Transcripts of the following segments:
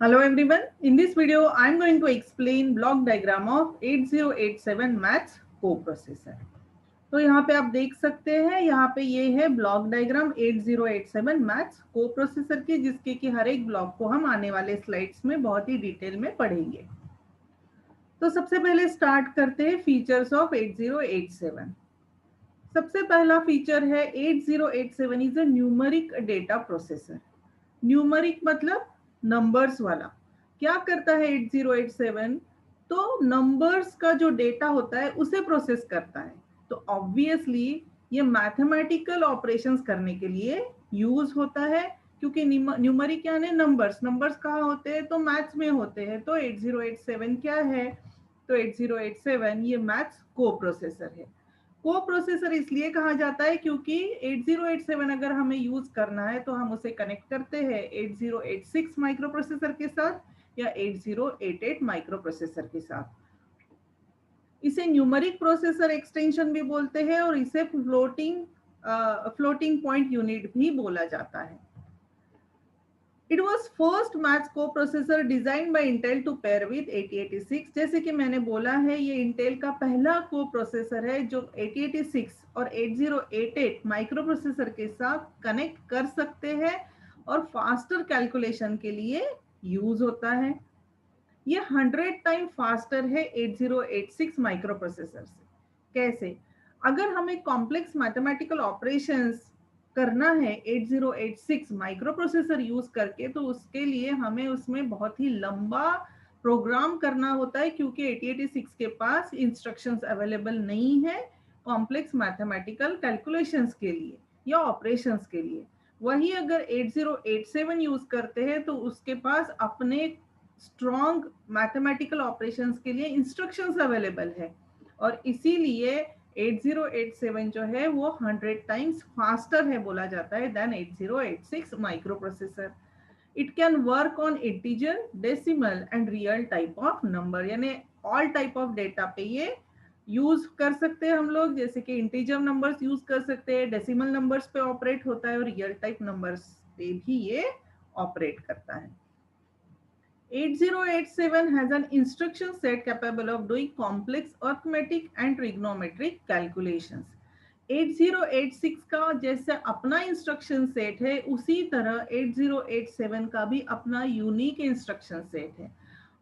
Hello everyone. In this video, I am going to explain block diagram of 8087 maths coprocessor. तो यहाँ पे आप देख सकते हैं, यहाँ पे ये है ब्लॉक डायग्राम 8087 मैथ्स कोप्रोसेसर की, जिसके कि हर एक ब्लॉक को हम आने वाले स्लाइड्स में बहुत ही डिटेल में पढ़ेंगे। तो सबसे पहले स्टार्ट करते हैं फीचर्स ऑफ 8087। सबसे पहला फीचर है 8087 is a numeric data processor. Numeric मतलब नंबर्स वाला। क्या करता है 8087? तो नंबर्स का जो डेटा होता है उसे प्रोसेस करता है। तो ऑब्वियसली ये मैथमेटिकल ऑपरेशंस करने के लिए यूज होता है, क्योंकि न्यूमेरिक यानी नंबर्स। नंबर्स कहाँ होते हैं? तो मैथ्स में होते हैं। तो 8087 क्या है? तो 8087 ये मैथ्स को प्रोसेसर है। को प्रोसेसर इसलिए कहा जाता है क्योंकि 8087 अगर हमें यूज करना है तो हम उसे कनेक्ट करते हैं 8086 माइक्रो प्रोसेसर के साथ या 8088 माइक्रो प्रोसेसर के साथ। इसे न्यूमेरिक प्रोसेसर एक्सटेंशन भी बोलते हैं और इसे फ्लोटिंग पॉइंट यूनिट भी बोला जाता है। It was first maths coprocessor designed by Intel to pair with 8086। जैसे कि मैंने बोला है, ये इंटेल का पहला कोप्रोसेसर है जो 8086 और 8088 माइक्रो प्रोसेसर के साथ कनेक्ट कर सकते हैं और फास्टर कैलकुलेशन के लिए यूज होता है। ये 100 टाइम फास्टर है 8086 माइक्रो प्रोसेसर से। कैसे? अगर हमें कॉम्प्लेक्स मैथमेटिकल ऑपरेशंस करना है 8086 माइक्रो प्रोसेसर यूज करके, तो उसके लिए हमें उसमें बहुत ही लंबा प्रोग्राम करना होता है, क्योंकि 8086 के पास इंस्ट्रक्शंस अवेलेबल नहीं है कॉम्प्लेक्स मैथमेटिकल कैलकुलेशंस के लिए या ऑपरेशंस के लिए। वही अगर 8087 यूज करते हैं तो उसके पास अपने स्ट्रॉन्ग मैथमेटिकल ऑपरेशंस के लिए इंस्ट्रक्शंस अवेलेबल है, और इसीलिए 8087 जो है वो 100 टाइम्स फास्टर है बोला जाता है then 8086 microprocessor. It can work on integer, decimal and real type of number, यानी ऑल टाइप ऑफ डेटा पे ये यूज कर सकते हैं हम लोग। जैसे कि इंटीजर नंबर्स यूज कर सकते हैं, डेसिमल नंबर्स पे ऑपरेट होता है और रियल टाइप नंबर्स पे भी ये ऑपरेट करता है। 8087 has an instruction set capable of doing complex arithmetic and trigonometric calculations। 8086 का जैसे अपना इंस्ट्रक्शन सेट है, उसी तरह 8087 का भी अपना यूनिक इंस्ट्रक्शन सेट है,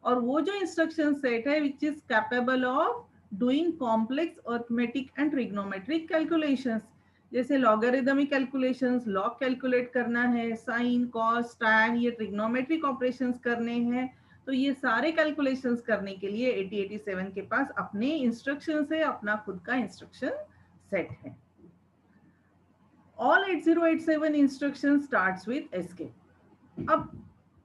और वो जो इंस्ट्रक्शन सेट है which is capable of doing complex arithmetic and trigonometric calculations. जैसे लॉगरिदमिक कैलकुलेशंस, लॉग कैलकुलेट करना है, साइन, कॉस, टैन, ये ट्रिग्नोमेट्रिक ऑपरेशंस करने हैं, तो ये सारे कैलकुलेशंस करने के लिए 8087 के पास अपने इंस्ट्रक्शंस है, अपना खुद का इंस्ट्रक्शन सेट है। All 8087 instruction starts with escape. अब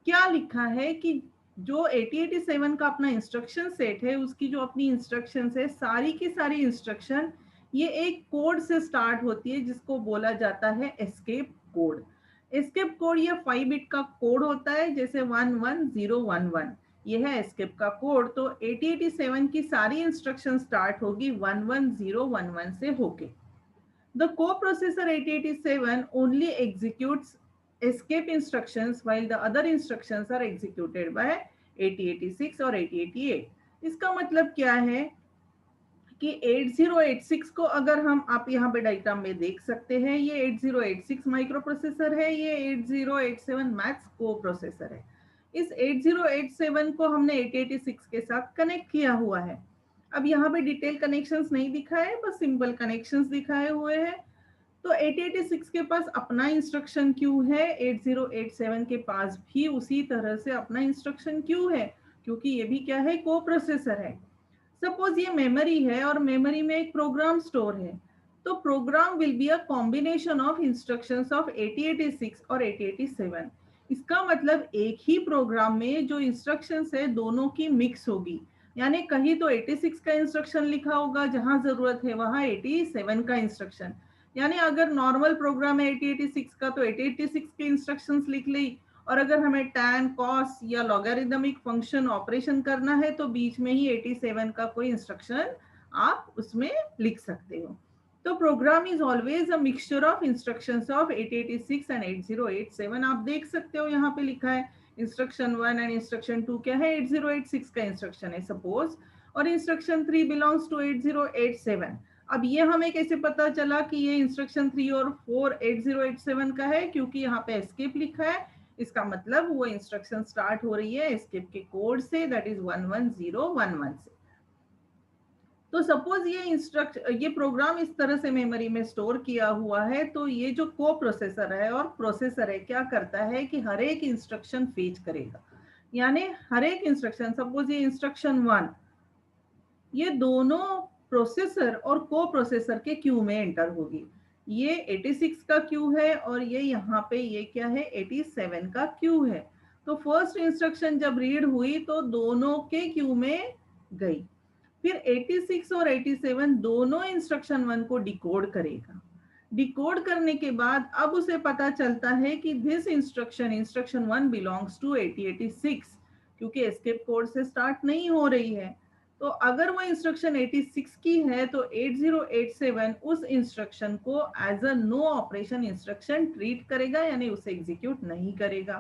क्या लिखा है कि जो 8087 का अपना इंस्ट्रक्शन सेट है, उसकी जो अपनी इंस्ट्रक्शंस है, सारी की सारी इंस्ट्रक्शन ये एक कोड से स्टार्ट होती है जिसको बोला जाता है एस्केप कोड। एस्केप कोड ये 5 बिट का कोड होता है, जैसे 11011 ये है एस्केप का कोड। तो 8087 की सारी इंस्ट्रक्शन स्टार्ट होगी 11011 से होके। The coprocessor 8087 only executes escape instructions while the other instructions are executed by 8086 और 8088। इसका मतलब क्या है कि 8086 को अगर हम आप यहाँ पे डायग्राम में देख सकते हैं, ये 8086 माइक्रो प्रोसेसर है, ये 8087 मैथ्स को प्रोसेसर है। इस 8087 को हमने 8086 के साथ कनेक्ट किया हुआ है। अब यहाँ पे डिटेल कनेक्शंस नहीं दिखाए, बस सिंपल कनेक्शंस दिखाए हुए हैं। तो 8086 के पास अपना इंस्ट्रक्शन क्यू है, 8087 के पास भी उसी तरह से अपना इंस्ट्रक्शन क्यू है, क्योंकि ये भी क्या है, को प्रोसेसर है। सपोज ये मेमोरी है और मेमोरी में एक प्रोग्राम स्टोर है, तो program will be a combination of instructions of 8086 और 8087। इसका मतलब एक ही प्रोग्राम में जो इंस्ट्रक्शंस है दोनों की मिक्स होगी, यानी कहीं तो 86 का इंस्ट्रक्शन लिखा होगा, जहां जरूरत है वहां 87 का इंस्ट्रक्शन। यानी अगर नॉर्मल प्रोग्राम है 8086 का तो 8086 के इंस्ट्रक्शंस लिख ली, और अगर हमें टैन, कॉस या लॉगरिदमिक फंक्शन ऑपरेशन करना है तो बीच में ही 87 का कोई इंस्ट्रक्शन आप उसमें लिख सकते हो। तो program is always a mixture of instructions of 8086 and 8087। आप देख सकते हो यहाँ पे लिखा है इंस्ट्रक्शन 1 एंड इंस्ट्रक्शन 2 क्या है, 8086 का इंस्ट्रक्शन है सपोज, और इंस्ट्रक्शन 3 बिलोंग्स टू 8087। अब ये हमें कैसे पता चला कि ये इंस्ट्रक्शन 3 और 4 8087 का है, क्योंकि यहाँ पे एस्केप लिखा है। इसका मतलब वो इंस्ट्रक्शन स्टार्ट हो रही है एस्केप के कोड से, दैट इज 11011 से। तो सपोज ये प्रोग्राम इस तरह से मेमोरी में स्टोर किया हुआ है, तो ये जो को प्रोसेसर है और प्रोसेसर है क्या करता है कि हर एक इंस्ट्रक्शन फेच करेगा। यानी हर एक इंस्ट्रक्शन, सपोज ये इंस्ट्रक्शन 1, ये दोनों प्रोसेसर और को प्रोसेसर के क्यू में एंटर होगी। ये 86 का क्यू है और ये यहाँ पे ये क्या है, 87 का क्यू है। तो फर्स्ट इंस्ट्रक्शन जब रीड हुई तो दोनों के क्यू में गई। फिर 86 और 87 दोनों इंस्ट्रक्शन 1 को डिकोड करेगा। डिकोड करने के बाद अब उसे पता चलता है कि दिस इंस्ट्रक्शन 1 बिलोंग्स टू 8086, क्योंकि एस्केप कोड से स्टार्ट नहीं हो रही है। तो अगर वो इंस्ट्रक्शन 86 की है तो 8087 उस इंस्ट्रक्शन को as a no operation instruction treat करेगा, यानी उसे एग्जीक्यूट नहीं करेगा।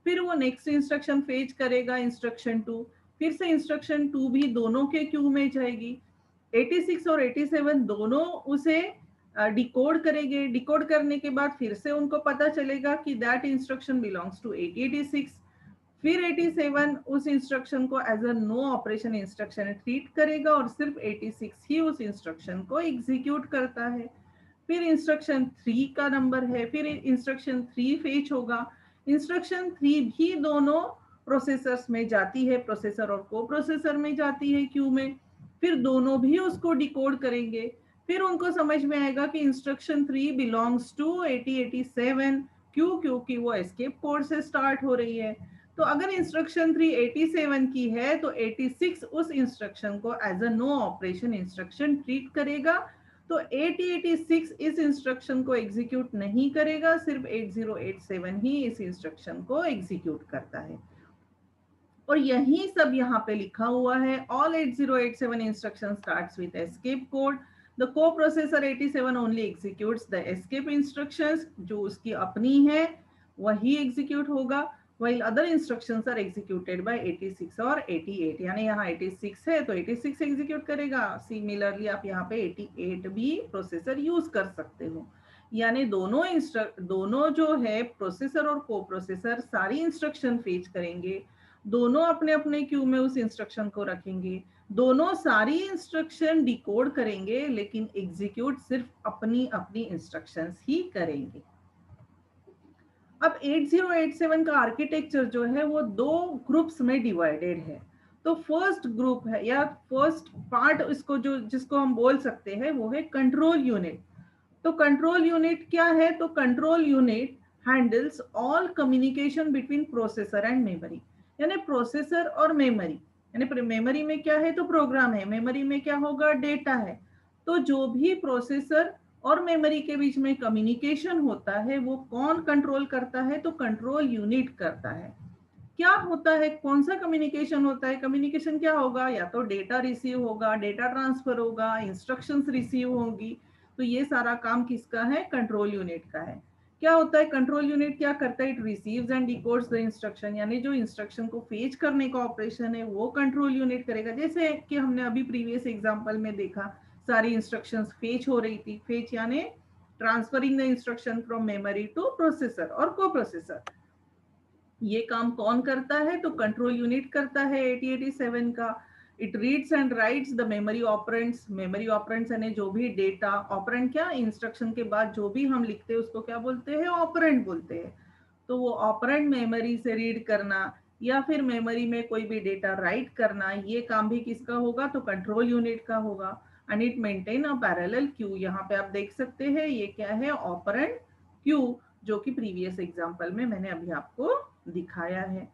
फिर वो नेक्स्ट इंस्ट्रक्शन फेच करेगा, इंस्ट्रक्शन 2। फिर से इंस्ट्रक्शन 2 भी दोनों के क्यू में जाएगी। 86 और 87 दोनों उसे डिकोड करेंगे। डिकोड करने के बाद फिर से उनको पता चलेगा कि दैट इंस्ट्रक्शन बिलोंग्स टू 8086। फिर 87 उस इंस्ट्रक्शन को as a no operation instruction treat करेगा और सिर्फ 86 ही उस इंस्ट्रक्शन को एग्जीक्यूट करता है। फिर इंस्ट्रक्शन 3 का नंबर है, फिर इंस्ट्रक्शन 3 फेच होगा। इंस्ट्रक्शन 3 भी दोनों प्रोसेसर्स में जाती है, प्रोसेसर और को प्रोसेसर में जाती है क्यू में। फिर दोनों भी उसको डिकोड करेंगे। फिर उनको समझ में आएगा कि इंस्ट्रक्शन 3 बिलोंग्स टू 8087, क्यों, क्योंकि वो एस्केप कोड से स्टार्ट हो रही है। तो अगर इंस्ट्रक्शन 3 87 की है तो 86 उस इंस्ट्रक्शन को as a no operation instruction treat करेगा। तो 8086 इस इंस्ट्रक्शन को एग्जीक्यूट नहीं करेगा, सिर्फ 8087 ही इस इंस्ट्रक्शन को एग्जीक्यूट करता है। और यही सब यहाँ पे लिखा हुआ है। All 8087 instruction starts with escape code. The coprocessor 87 only executes the escape instructions, जो उसकी अपनी है वही एग्जीक्यूट होगा, while other instructions are executed by 86 और 88। यानी यहाँ 86 है तो 86 एग्जीक्यूट करेगा। सिमिलरली आप यहाँ पे 88 भी प्रोसेसर यूज कर सकते हो। यानी दोनों जो है प्रोसेसर और को प्रोसेसर सारी इंस्ट्रक्शन फेच करेंगे, दोनों अपने अपने क्यू में उस इंस्ट्रक्शन को रखेंगे, दोनों सारी इंस्ट्रक्शन डिकोड करेंगे, लेकिन एग्जीक्यूट सिर्फ अपनी अपनी इंस्ट्रक्शंस ही करेंगे। अब 8087 का आर्किटेक्चर जो है वो दो ग्रुप्स में डिवाइडेड है। तो फर्स्ट ग्रुप है या फर्स्ट पार्ट इसको जिसको हम बोल सकते हैं वो है कंट्रोल यूनिट। तो कंट्रोल यूनिट क्या है, तो control unit handles all communication between processor and memory. यानी प्रोसेसर और मेमोरी, यानी मेमोरी में क्या है तो प्रोग्राम है, मेमोरी में क्या होगा डेटा है। तो जो भी प्रोसेसर और मेमोरी के बीच में कम्युनिकेशन होता है वो कौन कंट्रोल करता है, तो कंट्रोल यूनिट करता है। क्या होता है, कौन सा कम्युनिकेशन होता है, कम्युनिकेशन क्या होगा, या तो डेटा रिसीव होगा, डेटा ट्रांसफर होगा, इंस्ट्रक्शंस रिसीव होंगी। तो ये सारा काम किसका है, कंट्रोल यूनिट का है। क्या होता है कंट्रोल यूनिट, क्या करता है, it receives and डिकोड्स the instruction, यानी जो इंस्ट्रक्शन को फेच करने का ऑपरेशन है वो कंट्रोल यूनिट करेगा। जैसे कि हमने अभी प्रीवियस एग्जांपल में देखा, सारी इंस्ट्रक्शंस फेच हो रही थी। फेच यानी transferring the instruction from memory two processor और को प्रोसेसर। ये काम कौन करता है, तो कंट्रोल यूनिट करता है 8087 का। It reads and rights the memory operands. Memory operands यानी जो भी डेटा, ऑपरेंड क्या, इंस्ट्रक्शन के बाद जो भी हम लिखते हैं उसको क्या बोलते हैं, ऑपरेंड बोलते हैं। तो वो ऑपरेंड मेमोरी से रीड करना या फिर मेमोरी में कोई भी डेटा राइट करना, ये काम भी किसका होगा, तो कंट्रोल यूनिट का होगा। And it maintain a parallel Q. यहाँ पे आप देख सकते हैं ये क्या है, ऑपरेंड क्यू, जो कि प्रीवियस एग्जांपल में मैंने अभी आपको दिखाया है।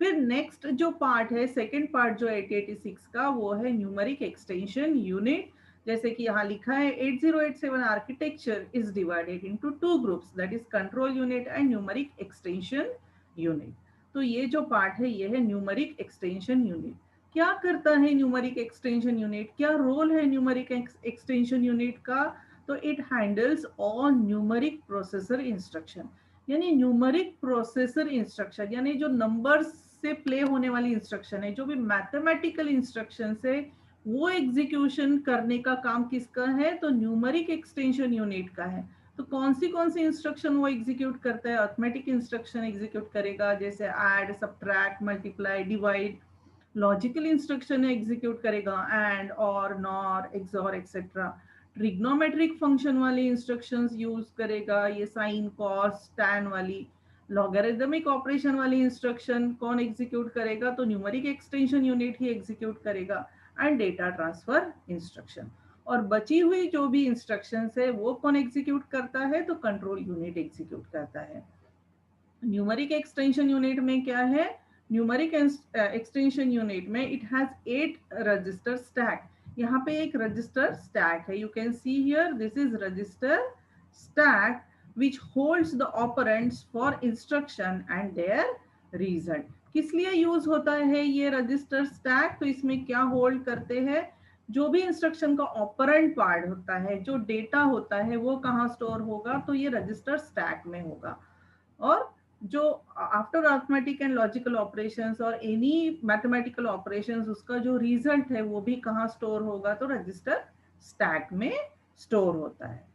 फिर नेक्स्ट जो पार्ट है, सेकंड पार्ट जो 8086 का, वो है न्यूमेरिक एक्सटेंशन यूनिट। जैसे कि यहाँ लिखा है 8087 architecture is divided into two groups, that is control unit and numeric extension unit. तो ये जो पार्ट है ये है न्यूमेरिक एक्सटेंशन यूनिट। क्या करता है न्यूमेरिक एक्सटेंशन यूनिट, क्या रोल है न्यूमेरिक एक्सटेंशन यूनिट का, तो it handles all numeric processor instruction. यानी न्यूमेरिक प्रोसेसर इंस्ट्रक्शन, यानी जो नंबर्स से प्ले होने वाली इंस्ट्रक्शन है, जो भी मैथमेटिकल इंस्ट्रक्शन है, वो एग्जीक्यूशन करने का काम किसका है? तो न्यूमेरिक एक्सटेंशन यूनिट का है। तो कौन सी इंस्ट्रक्शन वो एग्जीक्यूट करता है? अर्थमेटिक इंस्ट्रक्शन एग्जीक्यूट करेगा, जैसे add, subtract, multiply, divide. Logical instruction execute करेगा, एंड, और, nor, XOR, etcetera. Trigonometric function वाली इंस्ट्रक्शंस यूज करेगा, ये साइन, कॉस, टैन वाली। लॉगरिदमिक ऑपरेशन वाली इंस्ट्रक्शन कौन एग्जीक्यूट करेगा? तो न्यूमेरिक एक्सटेंशन यूनिट ही एग्जीक्यूट करेगा। And data transfer instruction. और बची हुई जो भी इंस्ट्रक्शंस है वो कौन एग्जीक्यूट करता है? तो कंट्रोल यूनिट एग्जीक्यूट करता है। न्यूमेरिक एक्सटेंशन यूनिट में क्या है? न्यूमेरिक एक्सटेंशन यूनिट में इट हैज 8 रजिस्टर स्टैक। यहाँ पे एक रजिस्टर स्टैक है, you can see here, this is register stack which holds the operands for instruction and their result। किस लिए यूज होता है ये रजिस्टर स्टैक? तो इसमें क्या होल्ड करते हैं? जो भी इंस्ट्रक्शन का ऑपरेंड पार्ट होता है, जो डेटा होता है, वो कहाँ स्टोर होगा? तो ये रजिस्टर स्टैक में होगा। और जो after arithmetic and logical operations और एनी मैथमेटिकल ऑपरेशंस, उसका जो रिजल्ट है वो भी कहाँ स्टोर होगा? तो रजिस्टर स्टैक में स्टोर होता है।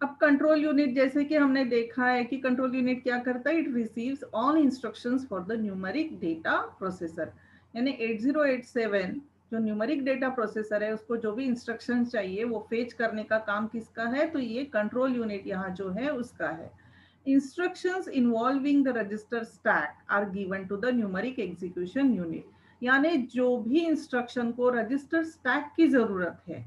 अब कंट्रोल यूनिट, जैसे कि हमने देखा है कि कंट्रोल यूनिट क्या करता है? It receives all instructions for the numeric data processor. यानी 8087 जो न्यूमेरिक डेटा प्रोसेसर है, उसको जो भी इंस्ट्रक्शन चाहिए वो फेच करने का काम किसका है? तो ये कंट्रोल यूनिट यहाँ जो है उसका है। Instructions involving the register stack are given to the numeric execution unit. यानी जो भी इंस्ट्रक्शन को रजिस्टर स्टैक की जरूरत है,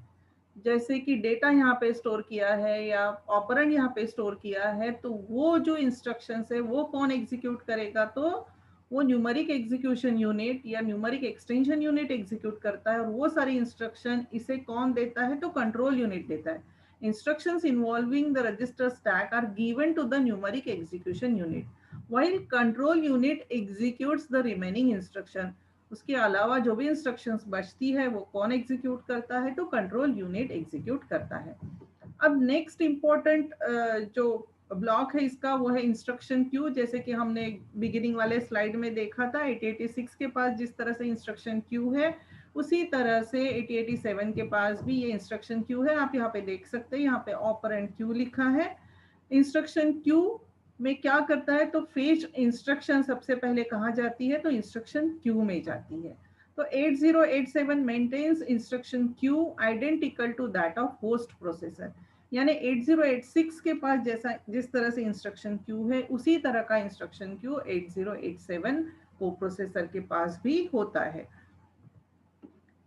जैसे कि डेटा यहाँ पे स्टोर किया है या ऑपरेंड यहाँ पे स्टोर किया है, तो वो जो इंस्ट्रक्शंस है वो कौन एग्जीक्यूट करेगा? तो वो न्यूमेरिक एग्जीक्यूशन यूनिट या न्यूमेरिक एक्सटेंशन यूनिट एग्जीक्यूट करता है। और वो सारी इंस्ट्रक्शन इसे कौन देता है? तो कंट्रोल यूनिट देता है। Instructions involving the register stack are given to the numeric execution unit while control unit executes the remaining instruction. उसके अलावा जो भी इंस्ट्रक्शंस बचती है वो कौन एग्जीक्यूट करता है? तो कंट्रोल यूनिट एग्जीक्यूट करता है। अब नेक्स्ट इंपॉर्टेंट जो ब्लॉक है इसका, वो है इंस्ट्रक्शन क्यू। जैसे कि हमने बिगिनिंग वाले स्लाइड में देखा था, 8086 के पास जिस तरह से इंस्ट्रक्शन क्यू है, उसी तरह से 8087 के पास भी ये इंस्ट्रक्शन क्यू है। आप यहाँ पे देख सकते हैं, यहाँ पे ऑपरेंड क्यू लिखा है। इंस्ट्रक्शन क्यू में क्या करता है? तो फेच इंस्ट्रक्शन सबसे पहले कहाँ जाती है? तो इंस्ट्रक्शन क्यू में जाती है। तो 8087 maintains instruction queue identical to that of host processor. यानी 8086 के पास जैसा जिस तरह से इंस्ट्रक्शन क्यू है, उसी तरह का इंस्ट्रक्शन क्यू 8087 को प्रोसेसर के पास भी होता है।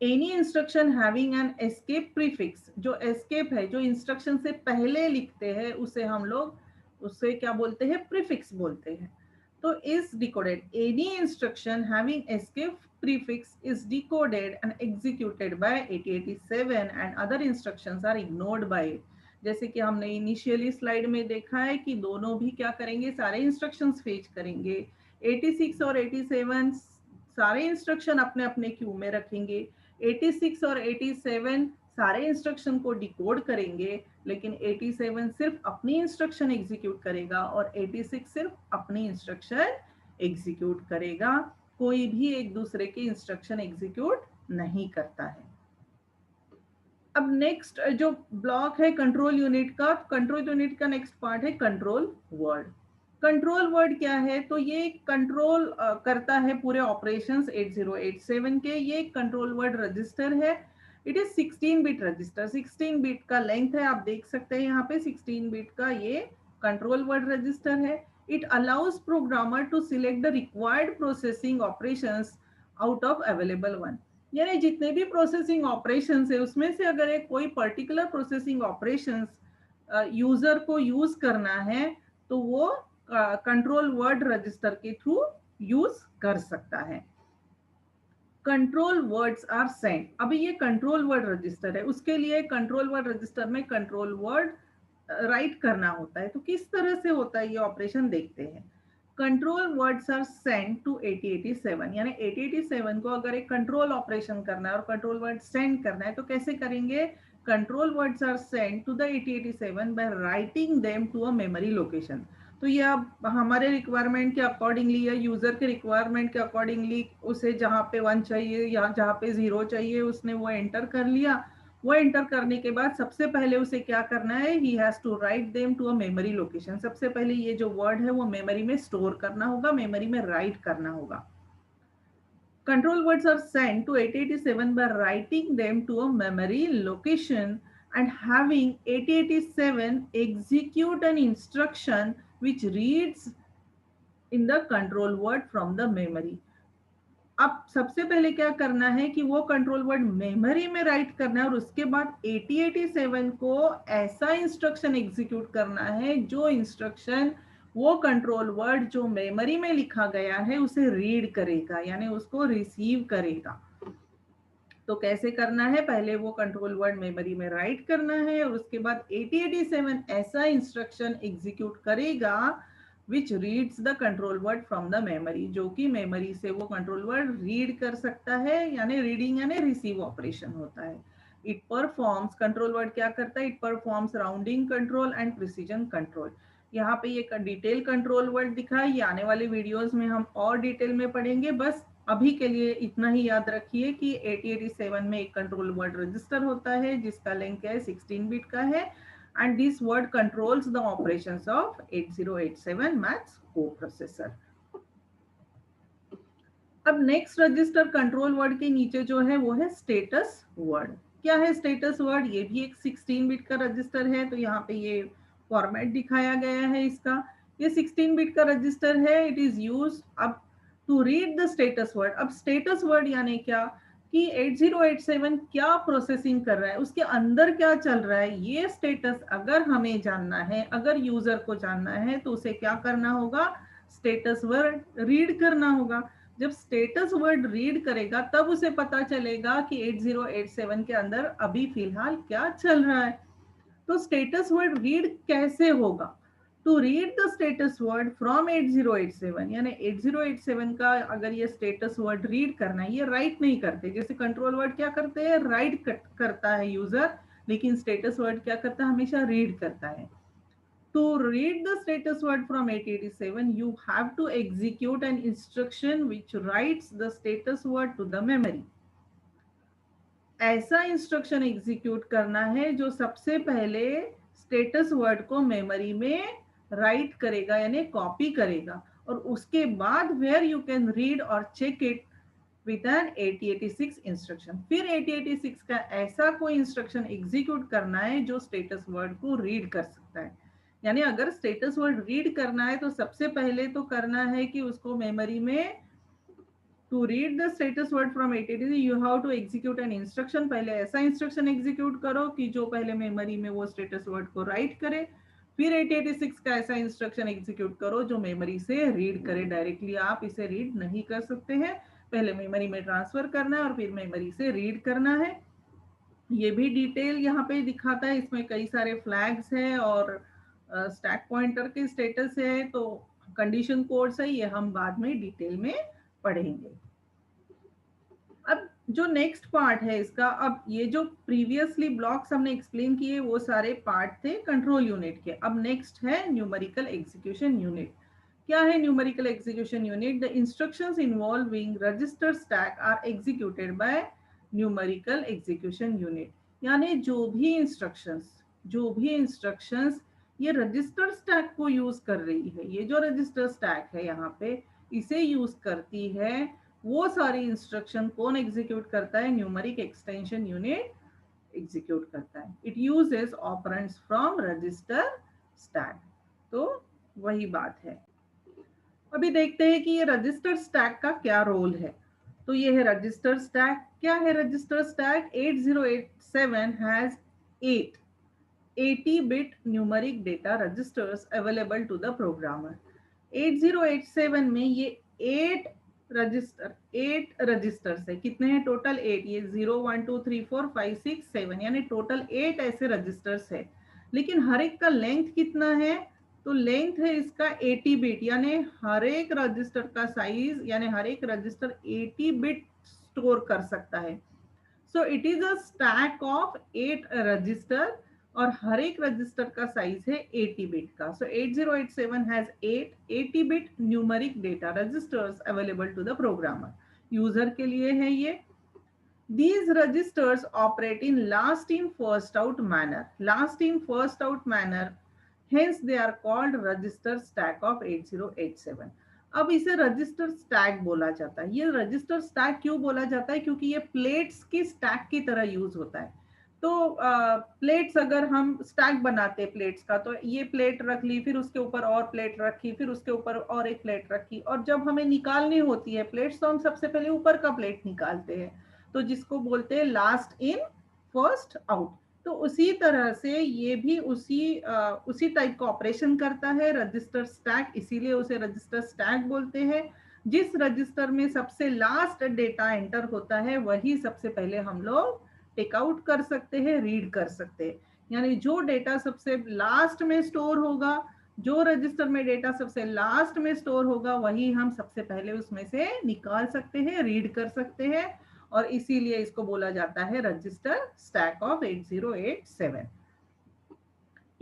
Any instruction having an escape prefix, जो एस्केप है, जो इंस्ट्रक्शन से पहले लिखते हैं, उसे हम लोग उससे क्या बोलते हैं? प्रीफिक्स बोलते हैं। तो is decoded, any instruction having escape prefix is decoded and executed by 8087 and other instructions are ignored by it। जैसे कि हमने इनिशियली स्लाइड में देखा है कि दोनों भी क्या करेंगे? सारे इंस्ट्रक्शंस फेच करेंगे। 86 और 87 सारे इंस्ट्रक्शन अपने अपने क्यू में रखेंगे। 86 और 87 सारे इंस्ट्रक्शन को डिकोड करेंगे, लेकिन 87 सिर्फ अपनी इंस्ट्रक्शन एग्जीक्यूट करेगा और 86 सिर्फ अपनी इंस्ट्रक्शन एग्जीक्यूट करेगा। कोई भी एक दूसरे के इंस्ट्रक्शन एग्जीक्यूट नहीं करता है। अब नेक्स्ट जो ब्लॉक है कंट्रोल यूनिट का, कंट्रोल यूनिट का नेक्स्ट पार्ट है कंट्रोल वर्ड। कंट्रोल वर्ड क्या है? तो ये कंट्रोल करता है पूरे ऑपरेशंस 8087 के। ये कंट्रोल वर्ड रजिस्टर है। It is 16 bit register, 16 bit का लेंथ है, आप देख सकते हैं यहाँ पे 16 बिट का ये कंट्रोल वर्ड रजिस्टर है। It allows programmer to select the required processing operations out of available one। यानी जितने भी प्रोसेसिंग ऑपरेशंस है उसमें से अगर एक कोई पर्टिकुलर प्रोसेसिंग ऑपरेशंस यूजर को यूज करना है, तो वो कंट्रोल वर्ड रजिस्टर के थ्रू यूज कर सकता है। Control words are sent. अभी ये कंट्रोल वर्ड रजिस्टर है, उसके लिए कंट्रोल वर्ड रजिस्टर में कंट्रोल वर्ड राइट करना होता है। तो किस तरह से होता है ये ऑपरेशन, देखते हैं। Control words are send to 8087, यानी 8087 को अगर एक कंट्रोल ऑपरेशन करना है और कंट्रोल वर्ड सेंड करना है, तो कैसे करेंगे? Control words are send to the 8087 by writing them to a memory location. तो ये अब हमारे रिक्वायरमेंट के अकॉर्डिंगली या यूजर के रिक्वायरमेंट के अकॉर्डिंगली उसे जहाँ पे 1 चाहिए या जहाँ पे 0 चाहिए उसने वो एंटर कर लिया। वो एंटर करने के बाद सबसे पहले उसे क्या करना है, he has to write them to a memory location. सबसे पहले ये जो वर्ड है वो मेमोरी में स्टोर करना होगा, मेमोरी में राइट करना होगा। Control words are sent to 8087 by writing them to a memory location and having 8087 execute an instruction which reads in the control word from the memory. अब सबसे पहले क्या करना है कि वो कंट्रोल वर्ड मेमोरी में राइट करना है और उसके बाद 8087 को ऐसा इंस्ट्रक्शन एग्जीक्यूट करना है जो इंस्ट्रक्शन वो कंट्रोल वर्ड जो मेमोरी में लिखा गया है उसे रीड करेगा, यानी उसको रिसीव करेगा। तो कैसे करना है, पहले वो कंट्रोल वर्ड मेमोरी में राइट करना है और उसके बाद 8087 ऐसा इंस्ट्रक्शन एग्जीक्यूट करेगा which reads the control word from the memory, जो कि मेमोरी से वो कंट्रोल वर्ड रीड कर सकता है, यानी रीडिंग यानी रिसीव ऑपरेशन होता है। इट परफॉर्म्स, कंट्रोल वर्ड क्या करता है, it performs rounding control and precision control. यहाँ पे ये डिटेल कंट्रोल वर्ड दिखा है, ये आने वाले वीडियोस में हम और डिटेल में पढ़ेंगे। बस अभी के लिए इतना ही याद रखिए कि 8087 में एक कंट्रोल वर्ड रजिस्टर होता है जिसका लिंक है 16 बिट का है and this word controls the operations of 8087 maths coprocessor। अब नेक्स्ट रजिस्टर कंट्रोल वर्ड के नीचे जो है वो है स्टेटस वर्ड। क्या है स्टेटस वर्ड, ये भी एक 16 बिट का रजिस्टर है। तो यहाँ पे ये फॉर्मेट दिखाया गया है इसका। ये 16 बिट का रजिस्टर है। इट इज यूज अब to read the status word. अब स्टेटस वर्ड यानी क्या कि 8087 क्या प्रोसेसिंग कर रहा है, उसके अंदर क्या चल रहा है, ये स्टेटस अगर हमें जानना है, अगर यूजर को जानना है तो उसे क्या करना होगा, स्टेटस वर्ड रीड करना होगा। जब स्टेटस वर्ड रीड करेगा तब उसे पता चलेगा कि 8087 के अंदर अभी फिलहाल क्या चल रहा है। तो स्टेटस वर्ड रीड कैसे होगा, to read the status word from 8087, यानी 8087 का अगर ये स्टेटस वर्ड रीड करना है, ये राइट नहीं करते। जैसे कंट्रोल वर्ड क्या करते हैं, राइट करता है यूजर, लेकिन स्टेटस वर्ड क्या करता है, हमेशा रीड करता है। To read the status word from 8087, you have to execute an instruction which writes the status word to the memory. ऐसा इंस्ट्रक्शन एग्जीक्यूट करना है जो सबसे पहले स्टेटस वर्ड को मेमोरी में राइट करेगा, यानी कॉपी करेगा, और उसके बाद वेयर यू कैन रीड और check it with an 8086 instruction. फिर 8086 का ऐसा कोई इंस्ट्रक्शन एग्जीक्यूट करना है जो स्टेटस वर्ड को रीड कर सकता है। यानी अगर स्टेटस वर्ड रीड करना है तो सबसे पहले तो करना है कि उसको मेमोरी में, to read the status word from 8086 you have to execute an instruction. पहले ऐसा इंस्ट्रक्शन एग्जीक्यूट करो कि जो पहले मेमोरी में वो स्टेटस वर्ड को राइट करे। फिर 8086 का ऐसा इंस्ट्रक्शन एग्जीक्यूट करो जो मेमोरी से रीड करे। डायरेक्टली आप इसे रीड नहीं कर सकते हैं, पहले मेमोरी में ट्रांसफर करना है और फिर मेमोरी से रीड करना है। ये भी डिटेल यहाँ पे दिखाता है, इसमें कई सारे फ्लैग्स हैं और स्टैक पॉइंटर के स्टेटस है, तो कंडीशन कोड्स है, ये हम बाद में डिटेल में पढ़ेंगे। अब जो नेक्स्ट पार्ट है इसका, अब ये जो प्रीवियसली ब्लॉक्स हमने एक्सप्लेन किए वो सारे पार्ट थे कंट्रोल यूनिट के। अब नेक्स्ट है न्यूमेरिकल एग्जीक्यूशन यूनिट। क्या है numerical execution unit, the instructions involving register stack are executed by numerical execution unit. यानी जो भी इंस्ट्रक्शंस ये रजिस्टर स्टैक को यूज कर रही है, ये जो रजिस्टर स्टैक है यहाँ पे इसे यूज करती है, वो सारी इंस्ट्रक्शन कौन एग्जीक्यूट करता है, न्यूमेरिक एक्सटेंशन यूनिट एग्जीक्यूट करता है। It uses operands from register stack. तो वही बात है। अभी देखते हैं कि ये रजिस्टर स्टैक का क्या रोल है। तो ये है रजिस्टर स्टैक। क्या है register stack, 8087 has 8 80-bit numeric data registers available to the programmer। 8087 में ये 8 रजिस्टर्स है। कितने हैं टोटल, 8। ये 0 1 2 3 4 5 6 7 यानी टोटल 8 ऐसे रजिस्टर्स है। लेकिन हर एक का लेंथ कितना है, तो लेंथ है इसका 80 बिट, यानी हर एक रजिस्टर का साइज, यानी हर एक रजिस्टर 80 बिट स्टोर कर सकता है। So it is a stack of 8 register और हर एक रजिस्टर का साइज है 80 बिट का. So 8087 has 8 80 bit numeric data registers available to the programmer. User के लिए है ये. These registers operate in last in first out manner. Last in first out manner. Hence they are called register stack of 8087. अब इसे register stack बोला जाता है. ये रजिस्टर स्टैक क्यों बोला जाता है? क्योंकि ये प्लेट्स की स्टैक की तरह यूज होता है. तो प्लेट्स अगर हम स्टैक बनाते प्लेट्स का, तो ये प्लेट रख ली, फिर उसके ऊपर और प्लेट रखी, फिर उसके ऊपर और एक प्लेट रखी, और जब हमें निकालनी होती है प्लेट्स तो हम सबसे पहले ऊपर का प्लेट निकालते हैं, तो जिसको बोलते हैं लास्ट इन फर्स्ट आउट. तो उसी तरह से ये भी उसी टाइप का ऑपरेशन करता है रजिस्टर स्टैक, इसीलिए उसे रजिस्टर स्टैक बोलते हैं. जिस रजिस्टर में सबसे लास्ट डेटा एंटर होता है वही सबसे पहले हम लोग टेक आउट कर सकते हैं, रीड कर सकते हैं. यानी जो डेटा सबसे लास्ट में स्टोर होगा, जो रजिस्टर में डेटा सबसे लास्ट में स्टोर होगा, वही हम सबसे पहले उसमें से निकाल सकते हैं, रीड कर सकते हैं, और इसीलिए इसको बोला जाता है register stack of 8087.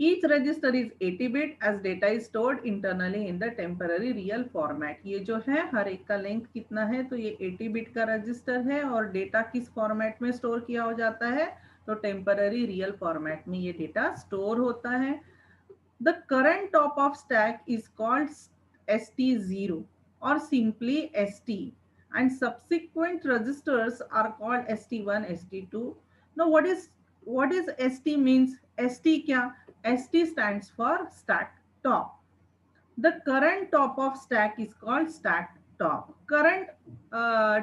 Each register is 80 bit as data is stored internally in the temporary real format. ये जो है हर एक का लेंथ कितना है, तो ये 80 बिट का रजिस्टर है, और डेटा किस फॉर्मेट में स्टोर किया हो जाता है, तो टेम्पररी रियल फॉर्मेट में ये डेटा स्टोर होता है. The current top of stack is called ST0 or simply ST, and subsequent registers are called ST1, ST2. Now what is ST means? ST क्या? ST stands for stack top. The current top of stack is called stack top. Current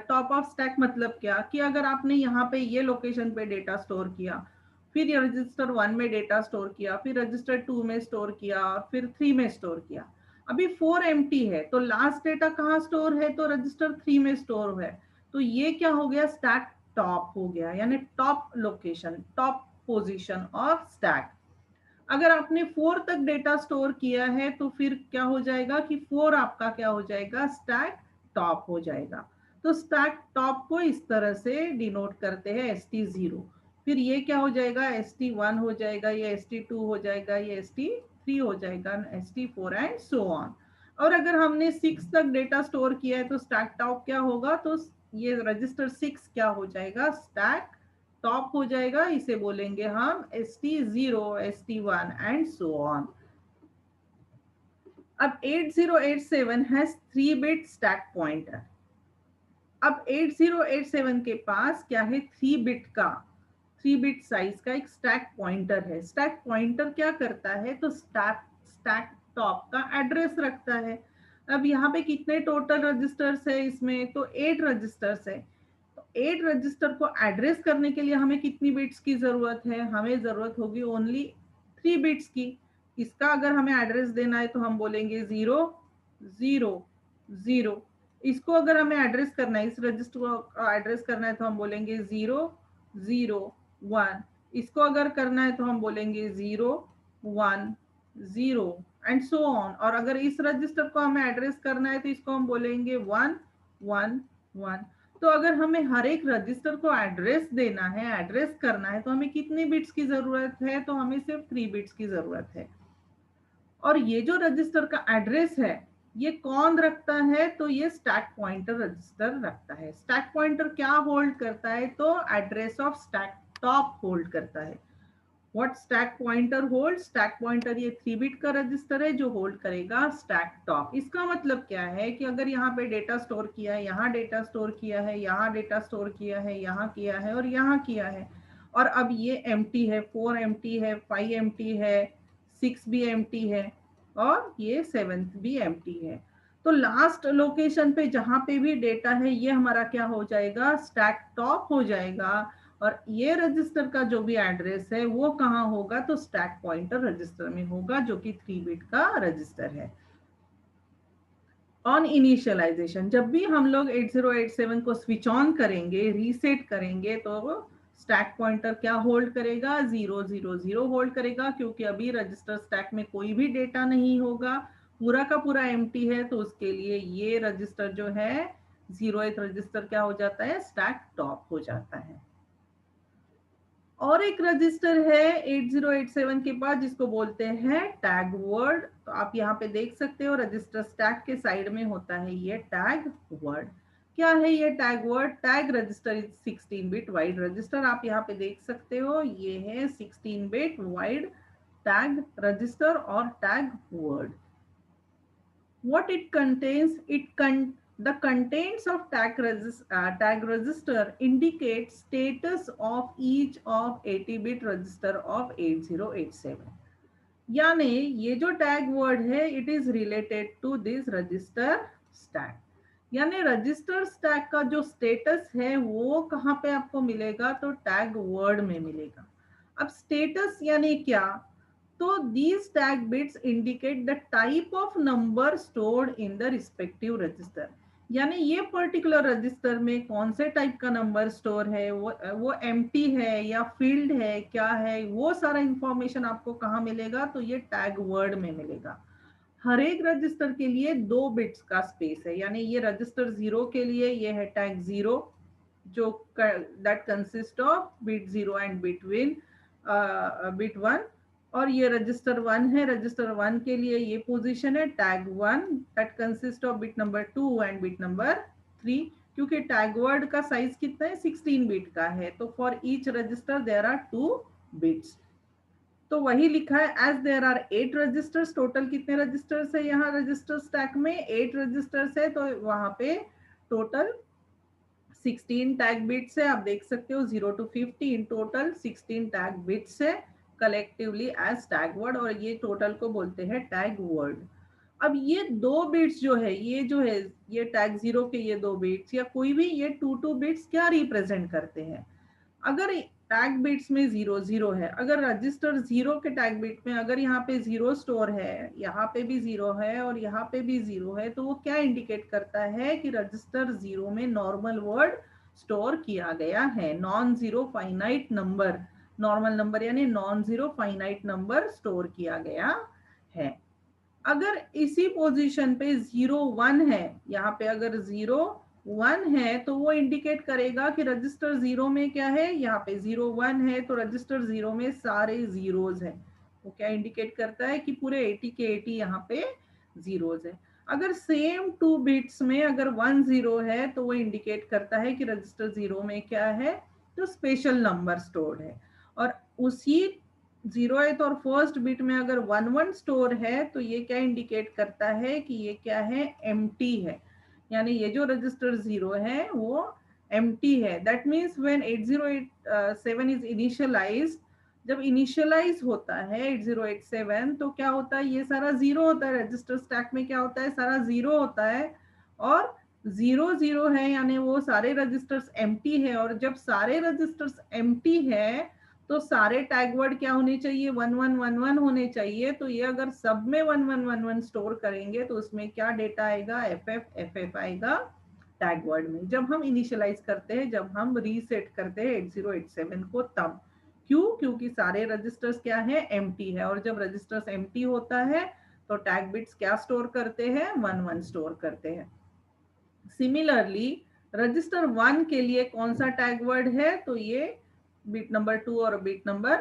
top of stack मतलब क्या कि अगर आपने यहाँ पे ये location पे डेटा स्टोर किया, फिर रजिस्टर 1 में डेटा स्टोर किया, फिर रजिस्टर 2 में स्टोर किया, और फिर 3 में स्टोर किया, अभी 4 एम्प्टी है, तो लास्ट डेटा कहाँ स्टोर है, तो रजिस्टर 3 में स्टोर है. तो ये क्या हो गया? स्टैक टॉप हो गया, यानी top location, top position of stack. अगर आपने 4 तक डेटा स्टोर किया है तो फिर क्या हो जाएगा कि 4 आपका क्या हो जाएगा? स्टैक टॉप हो जाएगा. तो स्टैक टॉप को इस तरह से डिनोट करते हैं ST0. फिर ये क्या हो जाएगा? ST1 हो जाएगा, ये ST2 हो जाएगा, ये ST3 हो जाएगा, ST4 एंड सो ऑन. और अगर हमने 6 तक डेटा स्टोर किया है तो स्टैक टॉप क्या होगा? तो ये रजिस्टर 6 क्या हो जाएगा? स्टैक टॉप हो जाएगा. इसे बोलेंगे हम ST0, ST1 and so on. अब 8087 हैज 3 बिट स्टैक पॉइंटर. अब 8087 के पास क्या है? 3 बिट साइज का एक स्टैक पॉइंटर है. स्टैक पॉइंटर क्या करता है? तो स्टैक टॉप का एड्रेस रखता है. अब यहाँ पे कितने टोटल रजिस्टर्स है इसमें? तो 8 रजिस्टर्स है. 8 रजिस्टर को एड्रेस करने के लिए हमें कितनी बिट्स की जरूरत है? हमें जरूरत होगी ओनली 3 बिट्स की. इसका अगर हमें एड्रेस देना है तो हम बोलेंगे 0 0 0. इसको अगर हमें एड्रेस करना है, इस रजिस्टर को एड्रेस करना है तो हम बोलेंगे 0 0 1. इसको अगर करना है तो हम बोलेंगे 0 1 0 एंड सो ऑन. और अगर इस रजिस्टर को हमें एड्रेस करना है तो इसको हम बोलेंगे 1 1 1. तो अगर हमें हर एक रजिस्टर को एड्रेस देना है, एड्रेस करना है, तो हमें कितने बिट्स की जरूरत है? तो हमें सिर्फ 3 बिट्स की जरूरत है. और ये जो रजिस्टर का एड्रेस है ये कौन रखता है? तो ये स्टैक पॉइंटर रजिस्टर रखता है. स्टैक पॉइंटर क्या होल्ड करता है? तो address of stack top hold करता है. What stack pointer hold? Stack pointer ये 3 बिट का रजिस्टर है जो होल्ड करेगा स्टैक टॉप. इसका मतलब क्या है कि अगर यहाँ पे डेटा स्टोर किया है, यहाँ डेटा स्टोर किया है, यहाँ डेटा स्टोर किया है, यहाँ किया है और यहाँ किया है, और अब ये एम्प्टी है, 4 एम्प्टी है, 5 एम्प्टी है, 6 भी एम्प्टी है, और ये 7th भी एम्प्टी है. तो लास्ट लोकेशन पे जहाँ पे भी डेटा है ये हमारा क्या हो जाएगा? स्टैक टॉप हो जाएगा. और ये रजिस्टर का जो भी एड्रेस है वो कहाँ होगा? तो स्टैक पॉइंटर रजिस्टर में होगा, जो कि 3 बिट का रजिस्टर है. ऑन इनिशियलाइजेशन, जब भी हम लोग 8087 को स्विच ऑन करेंगे, रीसेट करेंगे, तो स्टैक पॉइंटर क्या होल्ड करेगा? 0 0 0 होल्ड करेगा, क्योंकि अभी रजिस्टर स्टैक में कोई भी डेटा नहीं होगा, पूरा का पूरा एम्प्टी है. तो उसके लिए ये रजिस्टर जो है 0th रजिस्टर क्या हो जाता है? स्टैक टॉप हो जाता है. और एक रजिस्टर है 8087 के पास जिसको बोलते हैं टैग वर्ड। तो आप यहाँ पे देख सकते हो रजिस्टर स्टैक के साइड में होता है ये टैग वर्ड। क्या है ये tag word? Tag register is 16 bit wide register. आप यहाँ पे देख सकते हो ये है 16 बिट वाइड टैग रजिस्टर और tag word. What it contains? The contents of tag register indicate status of each of 80-bit register of 8087. यानी ये जो टैग वर्ड है it is related to this register stack. यानी register stack का जो status है वो कहाँ पे आपको मिलेगा? तो टैग वर्ड में मिलेगा। अब स्टेटस यानी क्या? तो these tag bits indicate the type of number stored in the respective register। यानी ये पर्टिकुलर रजिस्टर में कौन से टाइप का नंबर स्टोर है, वो एम्प्टी है या फील्ड है, क्या है, वो सारा इंफॉर्मेशन आपको कहाँ मिलेगा? तो ये टैग वर्ड में मिलेगा। हर एक रजिस्टर के लिए 2 बिट्स का स्पेस है। यानी ये रजिस्टर 0 के लिए ये है टैग 0 जो that consist of bit 0 and between bit 1। और ये रजिस्टर 1 है, रजिस्टर 1 के लिए ये पोजीशन है tag 1 that consist of bit number 2 and bit number 3। क्योंकि टैग वर्ड का साइज कितना है? 16 बिट का है। तो for each register there are 2 bits. तो वही लिखा है as there are 8 registers. Total कितने रजिस्टर्स है यहाँ रजिस्टर स्टैक में? 8 रजिस्टर्स है। तो वहां पे टोटल 16 टैग बिट्स है। आप देख सकते हो 0 to 50 in total 16 tag bits है कलेक्टिवली एज टैग वर्ड। और ये टोटल को बोलते हैं टैग वर्ड। अब ये 2 बिट्स जो है ये टैग 0 के ये 2 बिट्स या कोई भी ये 2 बिट्स क्या रिप्रेजेंट करते हैं? अगर टैग बिट्स में 0 0 है, अगर रजिस्टर 0 के टैग बिट में अगर यहाँ पे 0 स्टोर है, यहाँ पे भी 0 है और यहाँ पे भी 0 है, तो वो क्या इंडिकेट करता है कि रजिस्टर 0 में नॉर्मल वर्ड स्टोर किया गया है। Non zero finite number, normal number यानी non zero finite number store किया गया है। अगर इसी पोजीशन पे 0 1 है, यहाँ पे अगर 0 1 है तो वो इंडिकेट करेगा कि रजिस्टर 0 में क्या है? यहाँ पे 0 1 है तो रजिस्टर 0 में सारे जीरोज हैं। वो क्या इंडिकेट करता है कि पूरे 80 के 80 यहाँ पे जीरोज है। अगर सेम 2 बिट्स में अगर 1 0 है तो वो इंडिकेट करता है कि रजिस्टर 0 में क्या है? तो स्पेशल नंबर स्टोर्ड है। और उसी 0th और फर्स्ट बिट में अगर 1 1 स्टोर है तो ये क्या इंडिकेट करता है कि ये क्या है? एम्प्टी है। यानी ये जो रजिस्टर 0 है वो एम्प्टी है। That means when 8087 is initialised, जब इनिशियलाइज होता है 8087 तो क्या होता है? ये सारा 0 होता है। रजिस्टर स्टैक में क्या होता है? सारा 0 होता है और 0 0 है यानी वो सारे रजिस्टर्स एम्प्टी है। और जब सारे रजिस्टर्स एम्प्टी है तो सारे टैग वर्ड क्या होने चाहिए? 1 1 1 1 होने चाहिए। तो ये अगर सब में 1 1 1 1 स्टोर करेंगे तो उसमें क्या डेटा आएगा? FF आएगा टैग वर्ड में। जब हम इनिशियलाइज करते हैं, जब हम रीसेट करते हैं 8087 को, तब क्यों? क्योंकि सारे रजिस्टर्स क्या है? एम्प्टी है। और जब रजिस्टर्स एम्प्टी होता है तो टैग बिट्स क्या स्टोर करते हैं? 1 1 स्टोर करते हैं। सिमिलरली रजिस्टर 1 के लिए कौन सा टैग वर्ड है? तो ये बिट नंबर 2 और बिट नंबर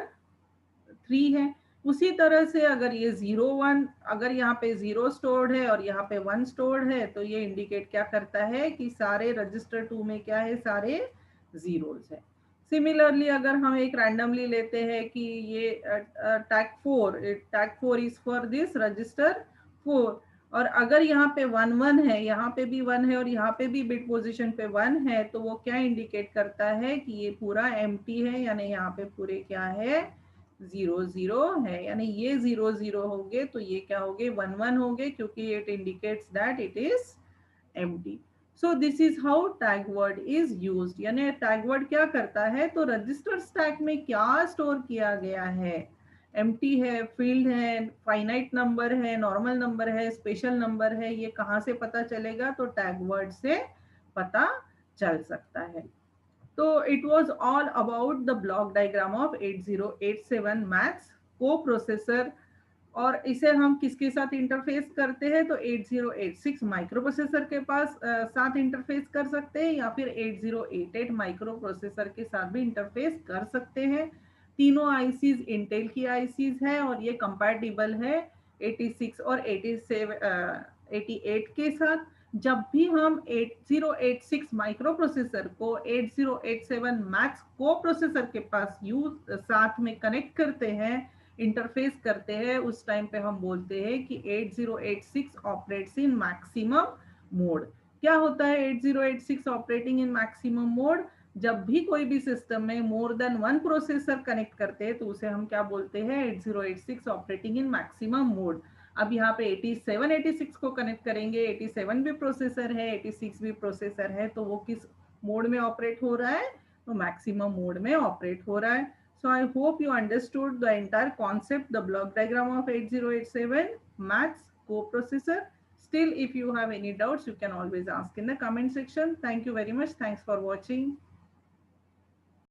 3 है। उसी तरह से अगर ये 0 1, अगर यहाँ पे 0 स्टोर्ड है और यहाँ पे 1 स्टोर्ड है तो ये इंडिकेट क्या करता है कि सारे रजिस्टर 2 में क्या है? सारे जीरोस है। सिमिलरली अगर हम एक रैंडमली लेते हैं कि ये tag 4 is for this register 4, और अगर यहाँ पे 1 1 है, यहाँ पे भी 1 है और यहाँ पे भी बिट पोजीशन पे 1 है, तो वो क्या इंडिकेट करता है कि ये पूरा एम्प्टी है। यानी यहाँ पे पूरे क्या है? 0 0 है। यानी ये 0 0 हो गए तो ये क्या हो गए? 1 1 हो गए, क्योंकि it indicates that it is empty. So this is how tag word is used. यानी टैग वर्ड क्या करता है? तो रजिस्टर स्टैक में क्या स्टोर किया गया है? एम्प्टी है, फील्ड है, फाइनाइट नंबर है, नॉर्मल नंबर है, स्पेशल नंबर है, ये कहाँ से पता चलेगा? तो टैग वर्ड से पता चल सकता है। तो it was all about the block diagram of 8087 maths को प्रोसेसर। और इसे हम किसके साथ इंटरफेस करते हैं? तो 8086 माइक्रो प्रोसेसर के पास साथ इंटरफेस कर सकते हैं, या फिर 8088 माइक्रो प्रोसेसर के साथ भी इंटरफेस कर सकते हैं। तीनों आईसीज इंटेल की आईसीज है और ये कंपैटिबल है 86 और 88 के साथ। जब भी हम 8086 माइक्रो प्रोसेसर को 8087 मैक्स को प्रोसेसर के पास यूज साथ में कनेक्ट करते हैं, इंटरफेस करते हैं, उस टाइम पे हम बोलते हैं कि 8086 ऑपरेट्स इन मैक्सिमम मोड। क्या होता है 8086 ऑपरेटिंग इन मैक्सिमम मोड? जब भी कोई भी सिस्टम में more than one processor connect करते हैं तो उसे हम क्या बोलते हैं? 8086 ऑपरेटिंग इन मैक्सिमम मोड। अब यहाँ पे 87 86 को कनेक्ट करेंगे, 87 भी प्रोसेसर है, 86 भी प्रोसेसर है, तो वो किस मोड में ऑपरेट हो रहा है? तो मैक्सिमम मोड में ऑपरेट हो रहा है। So I hope you understood the entire concept, the block diagram of 8087 Max coprocessor. Still, if you have any doubts, you can always ask in the comment section. Thank you very much. Thanks for watching.